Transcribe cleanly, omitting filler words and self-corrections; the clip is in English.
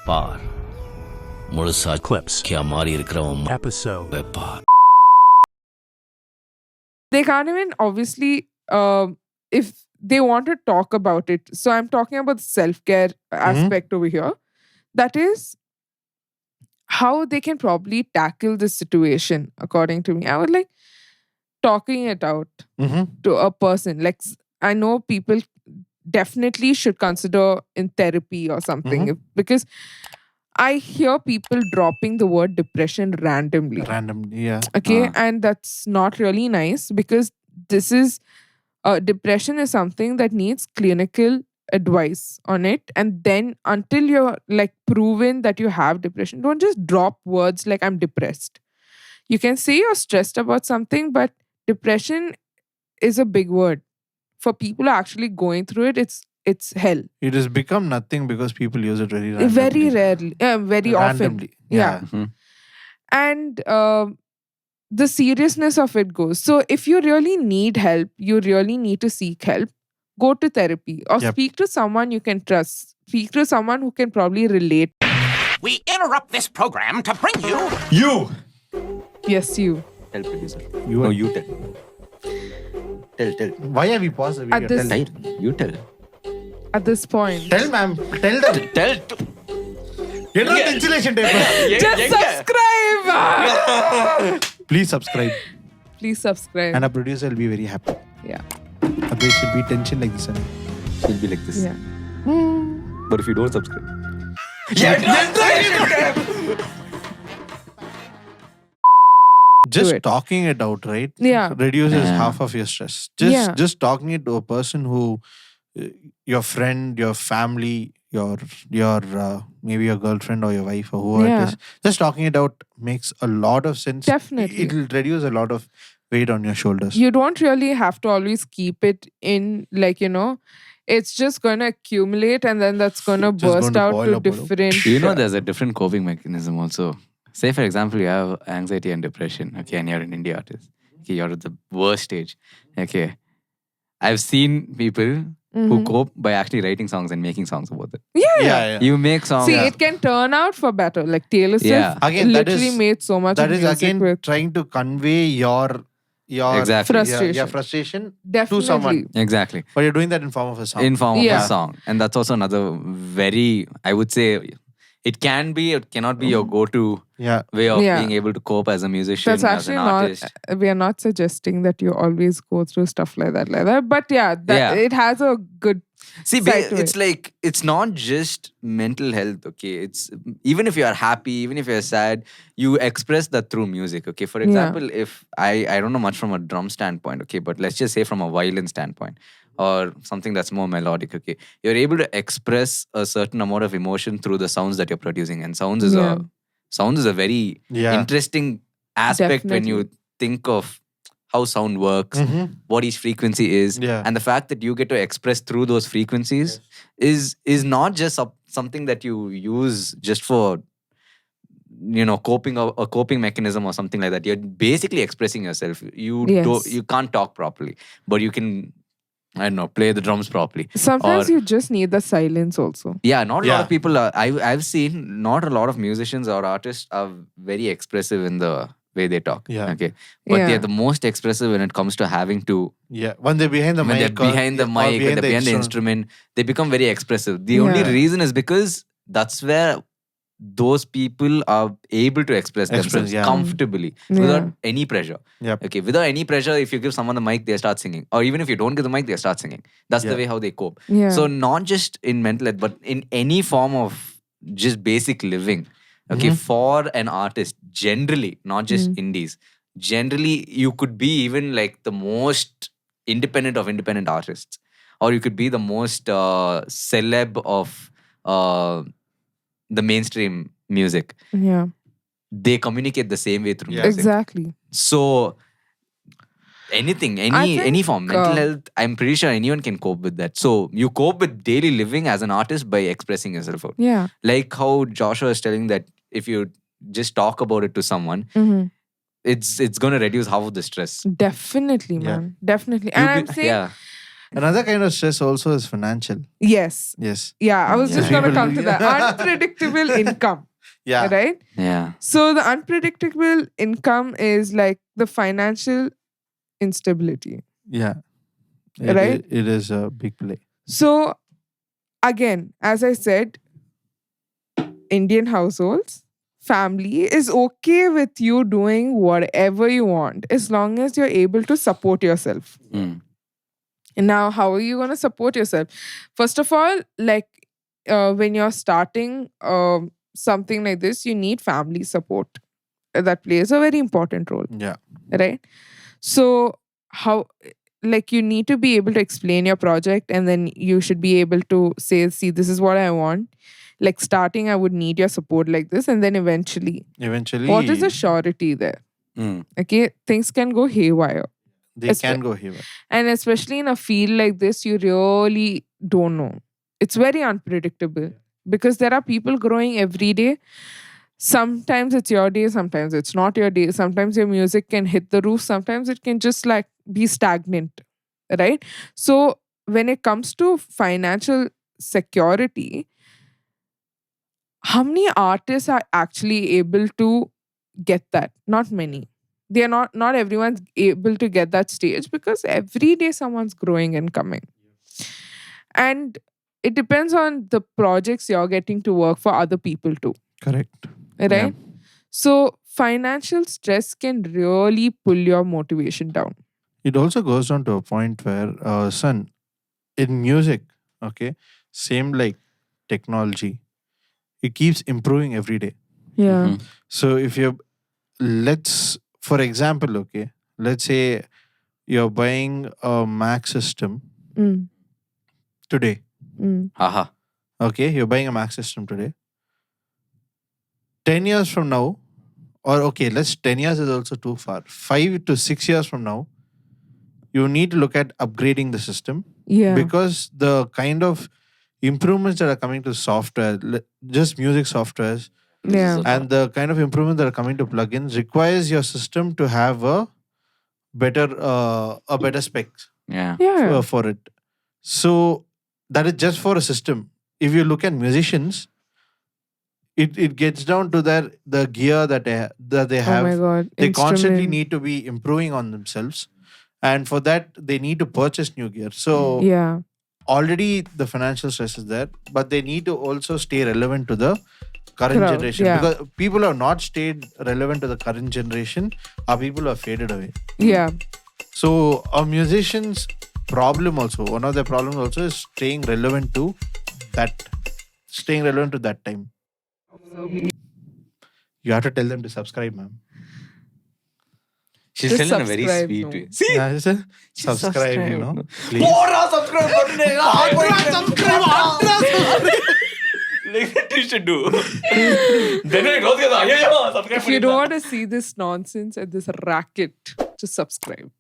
பார் முழுசா clips, கியா மாறி இருக்கிறவன் episode, bar. They can't even obviously if they want to talk about it. So I'm talking about the self-care aspect over here. That is how they can probably tackle this situation, according to me. I would like talking it out to a person. Like I know people definitely should consider in therapy or something because I hear people dropping the word depression randomly. Yeah. Okay, and that's not really nice because this is depression is something that needs clinical advice on it, and then until you're like proven that you have depression, don't just drop words like I'm depressed. You can say you're stressed about something, but depression is a big word for people who are actually going through it. It's hell. It has become nothing because people use it very randomly. Very rarely, very often. Randomly. Yeah. And the seriousness of it goes. So if you really need help, you really need to seek help. Go to therapy or speak to someone you can trust. Speak to someone who can probably relate. We interrupt this program to bring you... You! Yes, you. Tell producer. You No, you tell. Tell. Why have we paused the video? At this- Tell. You tell. At this point. Tell, ma'am. Tell them. Tell. Get on the insulation tape. Just subscribe! Please subscribe. Please subscribe. And our producer will be very happy. Yeah. Otherwise, she'll be tension like this. She'll be like this. Yeah. But if you don't subscribe. Just Do it. talking it out, right? Yeah. Reduces half of your stress. Just talking it to a person who, your friend, your family, your maybe your girlfriend or your wife or whoever it is. Just talking it out makes a lot of sense. Definitely. It'll reduce a lot of weight on your shoulders. You don't really have to always keep it in, like, it's just going to accumulate and then that's going to Just burst gonna out boil to up. different. You know, there's a different coping mechanism also. Say, for example, you have anxiety and depression, okay, and you're an indie artist. Okay, you're at the worst stage. Okay. I've seen people who cope by actually writing songs and making songs about it. Yeah. You make songs. See, it can turn out for better. Like Taylor Swift Yeah. Again, that literally is- made so much That is music again with trying to convey your Exactly. frustration. your frustration Definitely. to someone. Exactly. But you're doing that in form of a song. In form of Yeah. a song. And that's also another very, I would say, it can be, it cannot be your go-to way of Yeah. being able to cope as a musician, That's as actually an not. artist. We are not suggesting that you always go through stuff like that. But it has a good. See, side to it's it. like, it's not just mental health, okay? It's, even if you're happy, even if you're sad, you express that through music, okay? For example, if I don't know much from a drum standpoint, okay? But let's just say from a violin standpoint or something that's more melodic, okay? You're able to express a certain amount of emotion through the sounds that you're producing. And sounds is a very interesting aspect when you think of how sound works, what each frequency is, and the fact that you get to express through those frequencies is not just something that you use just for coping a coping mechanism or something like that. You're basically expressing yourself. You can't talk properly, but you can, I don't know, play the drums properly. Sometimes you just need the silence also. Yeah, not a lot of people are, I've seen not a lot of musicians or artists are very expressive in the way they talk. Yeah. Okay. But they're the most expressive when it comes to having to, when they're behind the when mic. they're behind the mic, when they're behind the instrument, they become very expressive. The only reason is because that's where those people are able to express themselves comfortably without any pressure. Okay, without any pressure, if you give someone the mic, they start singing. Or even if you don't give the mic, they start singing. That's the way how they cope. Yeah. So not just in mental health, but in any form of just basic living. Okay, for an artist, generally, not just indies, generally you could be even like the most independent of independent artists. Or you could be the most celeb of the mainstream music. Yeah. They communicate the same way through music. Exactly. So anything, any form, mental health, I'm pretty sure anyone can cope with that. So you cope with daily living as an artist by expressing yourself out. Yeah. Like how Joshua is telling that if you just talk about it to someone, it's going to reduce half of the stress. Definitely, man. Definitely. And I'm saying Another kind of stress also is financial. Yes. Yes. Yeah, I was just Yeah. going to come to that. Unpredictable income. Yeah. Right? Yeah. So the unpredictable income is like the financial instability. Yeah. Right? It is a big play. So again, as I said, Indian households, family is okay with you doing whatever you want as long as you're able to support yourself. Mm. And now, how are you going to support yourself? First of all, like when you're starting something like this, you need family support. That plays a very important role, Yeah. right? So, how, like, you need to be able to explain your project, and then you should be able to say, see, this is what I want. Like, starting, I would need your support like this, and then eventually, what is the surety there? Mm. Okay, things can go haywire. They can go haywire. And especially in a field like this, you really don't know. It's very unpredictable because there are people growing every day. Sometimes it's your day, sometimes it's not your day. Sometimes your music can hit the roof, sometimes it can just like be stagnant, right? So when it comes to financial security, how many artists are actually able to get that? Not many. They are not everyone's able to get that stage because every day someone's growing and coming. And it depends on the projects you're getting to work for other people too. Correct. Right? Yeah. So financial stress can really pull your motivation down. It also goes down to a point where, son, in music, okay, same like technology, it keeps improving every day. Yeah. Mhm. So if you're, for example, okay, let's say you're buying a Mac system Mm. today. Mm. Haha. Okay, you're buying a Mac system today. 10 years from now, or okay, 10 years is also too far. 5 to 6 years from now, you need to look at upgrading the system Yeah. because the kind of improvements that are coming to software, just music softwares, Yeah. and the kind of improvements that are coming to plugins requires your system to have a better specs Yeah. Yeah. for it. So that is just for a system. If you look at musicians, it gets down to the gear that they Oh have. my God. They constantly Instrument. need to be improving on themselves, and for that they need to purchase new gear. So Yeah. already the financial stress is there, but they need to also stay relevant to the current Crowd, generation, yeah. because people who have not stayed relevant to the current generation are people who have faded away. Yeah. So a musician's problem also, one of their problems also is staying relevant to that time. You have to tell them to subscribe, ma'am. She's Just telling in a very subscribe, sweet no. way. See? Yeah, just subscribe, you know. Please. Subscribe like that you should do. Then I go together. Yeah, subscribe. If you don't want to see this nonsense and this racket, just subscribe.